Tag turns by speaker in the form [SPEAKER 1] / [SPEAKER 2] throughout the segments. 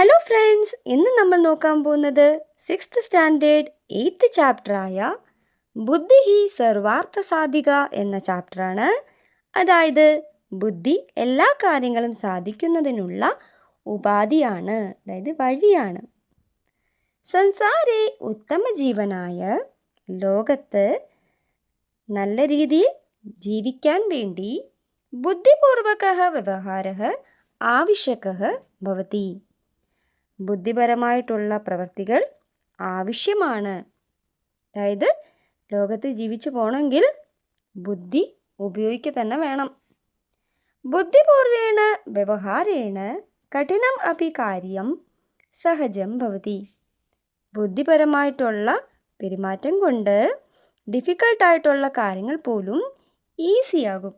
[SPEAKER 1] Hello friends, ഇന്ന് നമ്മൾ നോക്കാൻ പോകുന്നത് 6th സ്റ്റാൻഡേർഡ് 8th ചാപ്റ്ററായ ബുദ്ധി ഹി സർവാർത്ഥ സാധിക എന്ന ചാപ്റ്ററാണ്. അതായത് ബുദ്ധി എല്ലാ കാര്യങ്ങളും സാധിക്കുന്നതിനുള്ള ഉപാധിയാണ്, അതായത് വഴിയാണ്. സംസാരേ ഉത്തമ ജീവനായ ലോകത്ത് നല്ല രീതിയിൽ ജീവിക്കാൻ വേണ്ടി ബുദ്ധിപൂർവക വ്യവഹാര ആവശ്യക ഭവതി. ബുദ്ധിപരമായിട്ടുള്ള പ്രവൃത്തികൾ ആവശ്യമാണ്. അതായത് ലോകത്ത് ജീവിച്ചു പോകണമെങ്കിൽ ബുദ്ധി ഉപയോഗിക്കുക തന്നെ വേണം. ബുദ്ധിപൂർവേണ വ്യവഹാരേണ കഠിനം അപി കാര്യം സഹജം ഭവതി. ബുദ്ധിപരമായിട്ടുള്ള പെരുമാറ്റം കൊണ്ട് ഡിഫിക്കൽട്ടായിട്ടുള്ള കാര്യങ്ങൾ പോലും ഈസിയാകും.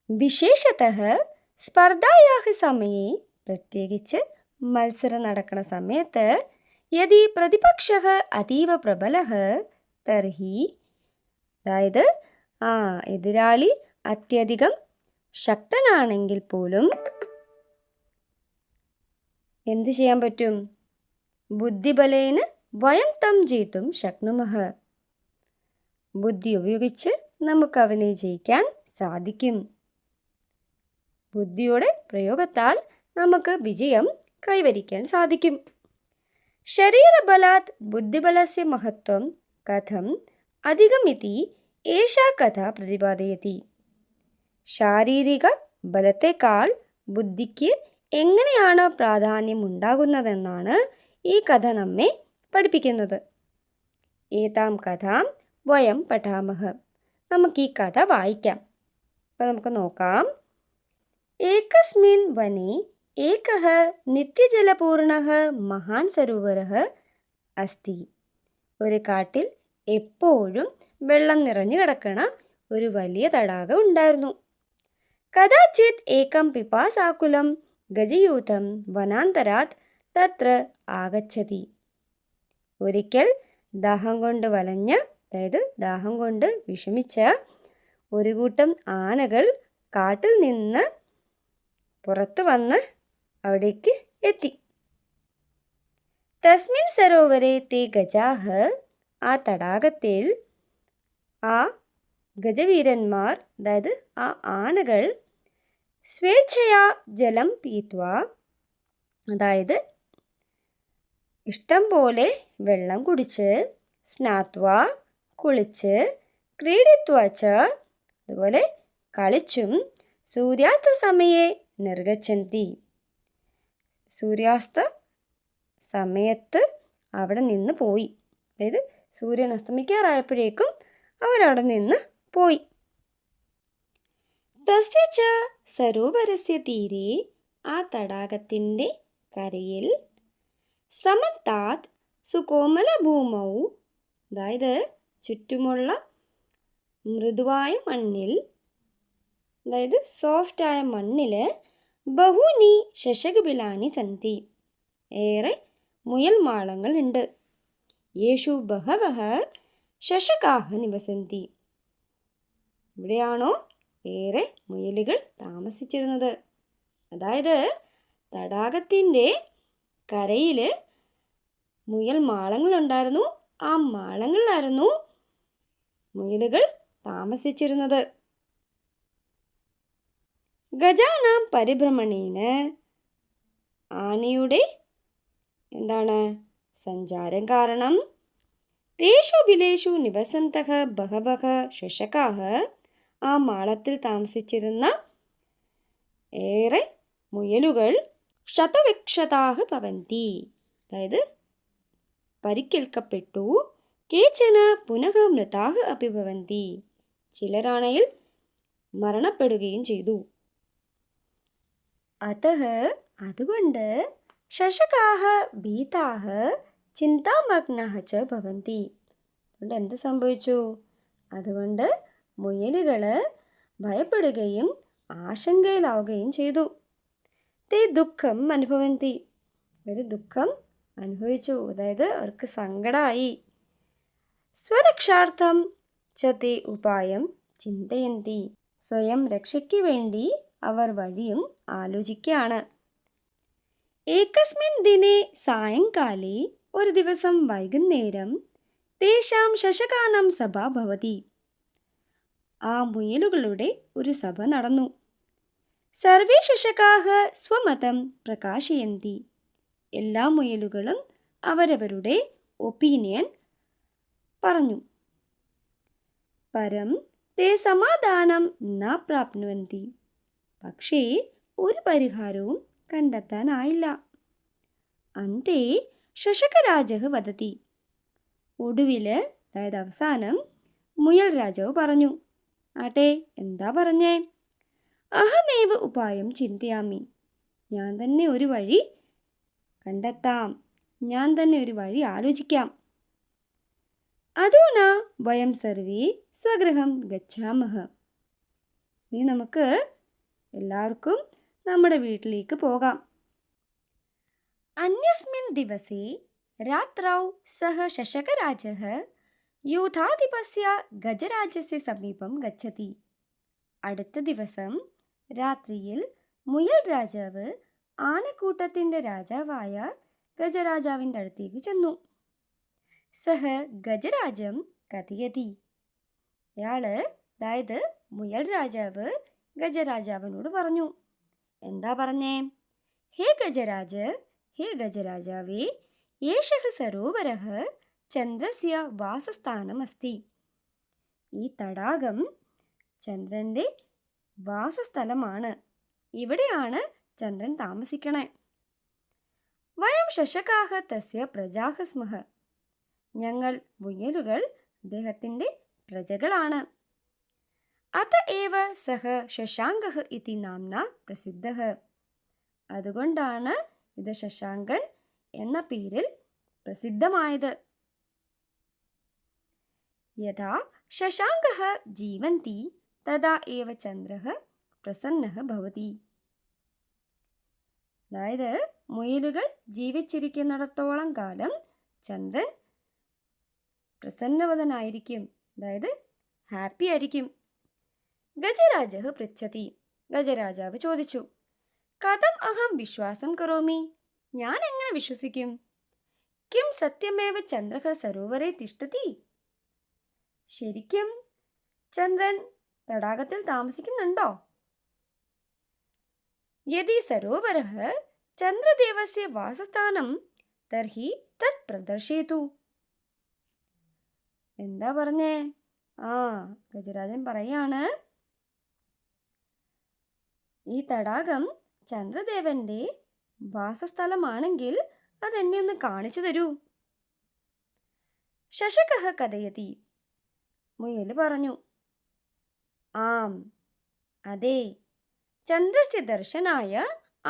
[SPEAKER 1] വിശേഷതഃ സ്പർധായാഹ സമയേ, പ്രത്യേകിച്ച് മത്സരം നടക്കുന്ന സമയത്ത്, യദി പ്രതിപക്ഷഃ അതീവ പ്രബലഃ തർഹി, അതായത് എതിരാളി അത്യധികം ശക്തനാണെങ്കിൽ പോലും എന്ത് ചെയ്യാൻ പറ്റും? ബുദ്ധിബലേന വയം തം ജയിതും ശക്നുമഃ. ബുദ്ധി ഉപയോഗിച്ച് നമുക്ക് അവനെ ജയിക്കാൻ സാധിക്കും. ബുദ്ധിയുടെ പ്രയോഗത്താൽ നമുക്ക് വിജയം കൈവരിക്കാൻ സാധിക്കും. ശരീരബലാത് ബുദ്ധിബലസ്യ മഹത്വം കഥം അധികമിതി ഏഷാ കഥ പ്രതിപാദയതി. ശാരീരിക ബലത്തേക്കാൾ ബുദ്ധിക്ക് എങ്ങനെയാണ് പ്രാധാന്യം ഉണ്ടാകുന്നതെന്നാണ് ഈ കഥ നമ്മെ പഠിപ്പിക്കുന്നത്. ഏതാം കഥാം വയം പഠാമഹ. നമുക്ക് ഈ കഥ വായിക്കാം. അപ്പോൾ നമുക്ക് നോക്കാം. ഏകസ്മിൻ വനെ ഏകഃ നിത്യജലപൂർണഃ മഹാൻ സരോവരഃ അസ്തി. ഒരു കാട്ടിൽ എപ്പോഴും വെള്ളം നിറഞ്ഞു കിടക്കണ ഒരു വലിയ തടാകം ഉണ്ടായിരുന്നു. കഥാചിത് ഏകം പിപാസാകുലം ഗജയൂഥം വനാന്തരാത് തത്ര ആഗച്ഛതി. ഒരിക്കൽ ദാഹം കൊണ്ട് വലഞ്ഞ, അതായത് ദാഹം കൊണ്ട് വിഷമിച്ച ഒരു കൂട്ടം ആനകൾ കാട്ടിൽ നിന്ന് പുറത്തു വന്ന് അവിടേക്ക് എത്തി. തസ്മിൻ സരോവരെ തേ ഗജാഹ. ആ തടാകത്തിൽ ആ ഗജവീരന്മാർ, അതായത് ആ ആനകൾ, സ്വേച്ഛയാ ജലം പീത്വാ, അതായത് ഇഷ്ടം പോലെ വെള്ളം കുടിച്ച്, സ്നാത്വാ, കുളിച്ച്, ക്രീഡിത്വാ ച, അതുപോലെ കളിച്ചും, സൂര്യാസ്ത സമയേ നിർഗച്ഛന്തി. സൂര്യാസ്ത സമയത്ത് അവിടെ നിന്ന് പോയി. അതായത് സൂര്യൻ അസ്തമിക്കാറായപ്പോഴേക്കും അവരവിടെ നിന്ന് പോയി. തസ്യ ച സരോവരസ്യ തീരെ, ആ തടാകത്തിൻ്റെ കരയിൽ, സമന്താത് സുകോമല ഭൂമൗ, അതായത് ചുറ്റുമുള്ള മൃദുവായ മണ്ണിൽ, അതായത് സോഫ്റ്റായ മണ്ണിൽ, ബഹൂനി ശശകബിലാനി സന്തി, ഏറെ മുയൽ മാളങ്ങൾ ഉണ്ട്. യേഷു ബഹവഃ ശശകാഹ നിവസന്തി. ഇവിടെയാണോ ഏറെ മുയലുകൾ താമസിച്ചിരുന്നത്. അതായത് തടാകത്തിൻ്റെ കരയിൽ മുയൽ മാളങ്ങളുണ്ടായിരുന്നു. ആ മാളങ്ങളിലായിരുന്നു മുയലുകൾ താമസിച്ചിരുന്നത്. ഗജാനാം പരിഭ്രമണേന, ആനയുടെ സഞ്ചാരം കാരണം, തേഷു ബിലേഷു നിവസന്തഃ ബഹവഃ ശശകാഃ, ആ മാളത്തിൽ താമസിച്ചിരുന്ന ഏറെ മുയലുകൾ ക്ഷതവിക്ഷതാഃ ഭവന്തി, അതായത് പരിക്കേൽക്കപ്പെട്ടു. കേചന പുനഃ മൃതാഃ അപി ഭവന്തി, ചിലരാണെങ്കിൽ മരണപ്പെടുകയും ചെയ്തു. അതഃ, അതുകൊണ്ട്, ശശകാഃ ഭീതാഃ ചിന്താമഗ്നാഃ ച ഭവന്തി, അതുകൊണ്ട് എന്ത് സംഭവിച്ചു? അതുകൊണ്ട് മുയലുകൾ ഭയപ്പെടുകയും ആശങ്കയിലാവുകയും ചെയ്തു. തേ ദുഃഖം അനുഭവന്തി, ഒരു ദുഃഖം അനുഭവിച്ചു, അതായത് അവർക്ക് സങ്കടമായി. സ്വരക്ഷാർത്ഥം ച തേ ഉപായം ചിന്തയന്തി, സ്വയം രക്ഷയ്ക്ക് വേണ്ടി അവർ വഴിയും ആലോചിക്കുകയാണ്. ഏകസ്മിൻ ദിനെ സായങ്കാലേ, ഒരു ദിവസം വൈകുന്നേരം, തേഷാം ശശകാനാം സഭ ഭവതി, ആ മുയലുകളുടെ ഒരു സഭ നടന്നു. സർവേ ശശകാഹ സ്വമതം പ്രകാശയന്തി, എല്ലാ മുയലുകളും അവരവരുടെ ഒപ്പീനിയൻ പറഞ്ഞു. പരം തേ സമാധാനം ന പ്രാപ്നുവന്തി, പക്ഷേ ഒരു പരിഹാരവും കണ്ടെത്താനായില്ല. അന്തേ ശശകരാജ വദതി, ഒടുവില്, അതായത് അവസാനം, മുയൽ രാജാവ് പറഞ്ഞു. ആട്ടെ, എന്താ പറഞ്ഞേ? അഹമേവ ഉപായം ചിന്തയാമി, ഞാൻ തന്നെ ഒരു വഴി കണ്ടെത്താം, ഞാൻ തന്നെ ഒരു വഴി ആലോചിക്കാം. അധുന വയം സർവേ സ്വഗൃഹം ഗച്ഛാമഹ, ഇനി നമുക്ക് എല്ലാവർക്കും നമ്മുടെ വീട്ടിലേക്ക് പോകാം. അന്യസ്മിൻ ദിവസേ രാത്രൗ സഹ ശശകരാജഃ യൂഥാധിപസ്യ ഗജരാജസ്യ സമീപം ഗച്ഛതി, അടുത്ത ദിവസം രാത്രിയിൽ മുയൽ രാജാവ് ആനക്കൂട്ടത്തിൻ്റെ രാജാവായ ഗജരാജാവിൻ്റെ അടുത്തേക്ക് ചെന്നു. സഹ ഗജരാജം കഥയതി, അയാള്, അതായത് മുയൽ രാജാവ്, ഗജരാജാവിനോട് പറഞ്ഞു. എന്താ പറഞ്ഞേ? ഹേ ഗജരാജ്, ഹേ ഗജരാജാവേ, ഏഷഃ സരോവരഃ ചന്ദ്രസ്യ വാസസ്ഥാനം അസ്തി, ഈ തടാകം ചന്ദ്രൻ്റെ വാസസ്ഥലമാണ്, ഇവിടെയാണ് ചന്ദ്രൻ താമസിക്കണേ. വയം ശശകാഹ തസ്യ പ്രജാഃ സ്മഃ, ഞങ്ങൾ മുയലുകൾ അദ്ദേഹത്തിൻ്റെ പ്രജകളാണ്. അത ഏവ സഹ ശശാങ്കഃ ഇതി നാംന പ്രസിദ്ധഃ, അതുകൊണ്ടാണ് ഇത് ശശാങ്കൻ എന്ന പേരിൽ പ്രസിദ്ധമായത്. യഥാ ശശാങ്കഃ ജീവന്തി തഥാ ഏവ ചന്ദ്രഃ പ്രസന്നഃ ഭവതി, അതായത് മുയലുകൾ ജീവിച്ചിരിക്കുന്നിടത്തോളം കാലം ചന്ദ്രൻ പ്രസന്നവദനായിരിക്കും, അതായത് ഹാപ്പി ആയിരിക്കും. ഗജരാജഃ പൃച്ഛതി, ഗജരാജാവ് ചോദിച്ചു. കഥം അഹം വിശ്വാസം കരോമി, ഞാൻ എങ്ങനെ വിശ്വസിക്കും? കിം സത്യമേവ ചന്ദ്രഃ സരോവരേ തിഷ്ഠതി, ശരിക്കും ചന്ദ്രൻ തടാകത്തിൽ താമസിക്കുന്നുണ്ടോ? യദി സരോവരഃ ചന്ദ്രദേവസ്യ വാസസ്ഥാനം തർഹി തത് പ്രദർശയതു, എന്താ പറഞ്ഞേ? ഗജരാജൻ പറയാണ്, ഈ തടാകം ചന്ദ്രദേവന്റെ വാസസ്ഥലമാണെങ്കിൽ അതെന്നെ ഒന്ന് കാണിച്ചു തരൂ. ശശകഃ കഥയതി, മുയൽ പറഞ്ഞു. ആം, അതെ, ചന്ദ്രസ്യ ദർശനായ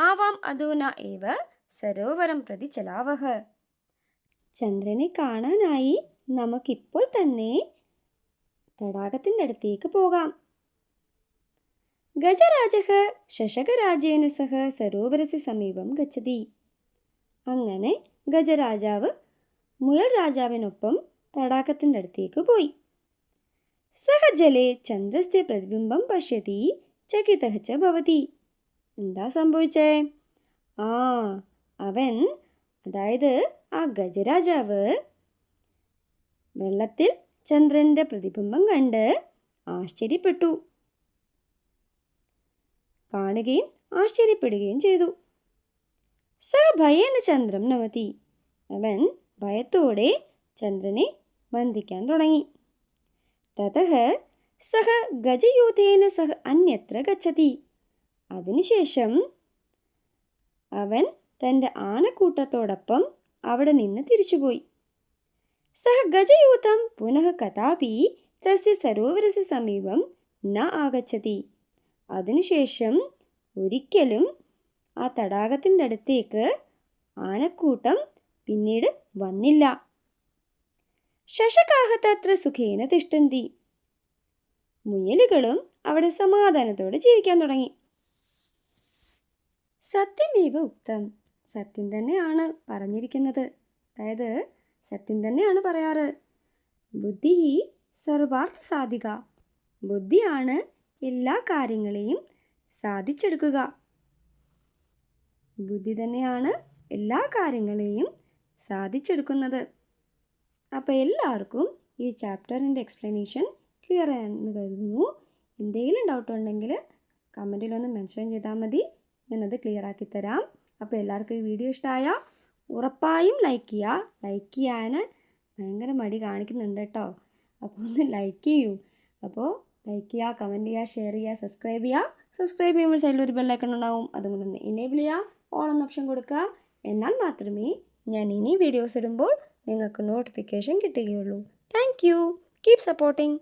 [SPEAKER 1] ആവാം അധുന ഏവ സരോവരം പ്രതി ചലാവഹ, ചന്ദ്രനെ കാണാനായി നമുക്കിപ്പോൾ തന്നെ തടാകത്തിൻ്റെ അടുത്തേക്ക് പോകാം. ഗജരാജഃ ശശകരാജേന സഹ സരോവരസ്യ സമീപം ഗച്ഛതി, അങ്ങനെ ഗജരാജാവ് മുയൽ രാജാവിനൊപ്പം തടാകത്തിൻ്റെ അടുത്തേക്ക് പോയി. സഹ ജലേ ചന്ദ്രസ്യ പ്രതിബിംബം പശ്യതി ചകിതഃ ച ഭവതി, എന്താ സംഭവിച്ചേ? അവൻ, അതായത് ആ ഗജരാജാവ്, വെള്ളത്തിൽ ചന്ദ്രൻ്റെ പ്രതിബിംബം കണ്ട് ആശ്ചര്യപ്പെട്ടു, കാണുകയും ആശ്ചര്യപ്പെടുകയും ചെയ്തു. സ ഭയേന ചന്ദ്രം നമതി, അവൻ ഭയത്തോടെ ചന്ദ്രനെ വന്ദിക്കാൻ തുടങ്ങി. തതഃ സഹ ഗജയൂഥേന സഹ അന്യത്ര ഗച്ഛതി, അതിനുശേഷം അവൻ തൻ്റെ ആനക്കൂട്ടത്തോടൊപ്പം അവിടെ നിന്ന് തിരിച്ചുപോയി. സഹ ഗജയൂഥം പുനഃ കഥാപി തസ്യ സരോവരസ്യ സമീപം ന ആഗച്ഛതി, അതിനുശേഷം ഒരിക്കലും ആ തടാകത്തിൻ്റെ അടുത്തേക്ക് ആനക്കൂട്ടം പിന്നീട് വന്നില്ല. ശശകാഹ തത്ര സുഖേന തിഷ്ഠന്തി, മുയലുകളും അവിടെ സമാധാനത്തോടെ ജീവിക്കാൻ തുടങ്ങി. സത്യമേവ ഉക്തം, സത്യം തന്നെയാണ് പറഞ്ഞിരിക്കുന്നത്, അതായത് സത്യം തന്നെയാണ് പറയാറ്. ബുദ്ധി സർവാർത്ഥ സാധിക, ബുദ്ധിയാണ് എല്ലാ കാര്യങ്ങളെയും സാധിച്ചെടുക്കുക. ബുദ്ധി തന്നെയാണ് എല്ലാ കാര്യങ്ങളെയും സാധിച്ചെടുക്കുന്നത്. അപ്പോൾ എല്ലാവർക്കും ഈ ചാപ്റ്ററിൻ്റെ എക്സ്പ്ലനേഷൻ ക്ലിയർ ആണെന്ന് കരുതുന്നു. എന്തെങ്കിലും ഡൗട്ട് ഉണ്ടെങ്കിൽ കമൻറ്റിലൊന്ന് മെൻഷൻ ചെയ്താൽ മതി, ഞാനത് ക്ലിയർ ആക്കി തരാം. അപ്പോൾ എല്ലാവർക്കും ഈ വീഡിയോ ഇഷ്ടമായാൽ ഉറപ്പായും ലൈക്ക് ചെയ്യുക. ലൈക്ക് ചെയ്യാൻ ഭയങ്കര മടി കാണിക്കുന്നുണ്ട് കേട്ടോ. അപ്പോൾ ഒന്ന് ലൈക്ക് ചെയ്യൂ. അപ്പോൾ ലൈക്ക് ചെയ്യുക, കമൻറ്റ് ചെയ്യുക, ഷെയർ ചെയ്യുക, സബ്സ്ക്രൈബ് ചെയ്യുക. സബ്സ്ക്രൈബ് ചെയ്യുമ്പോൾ സൈഡിൽ ഒരു ബെല്ലൈക്കൺ ഉണ്ടാവും, അതും കൂടെ ഒന്ന് എനേബിൾ ചെയ്യുക, ഓൾ എന്ന ഓപ്ഷൻ കൊടുക്കുക. എന്നാൽ മാത്രമേ ഞാൻ ഇനി വീഡിയോസ് ഇടുമ്പോൾ നിങ്ങൾക്ക് നോട്ടിഫിക്കേഷൻ കിട്ടുകയുള്ളൂ. Thank you. Keep supporting.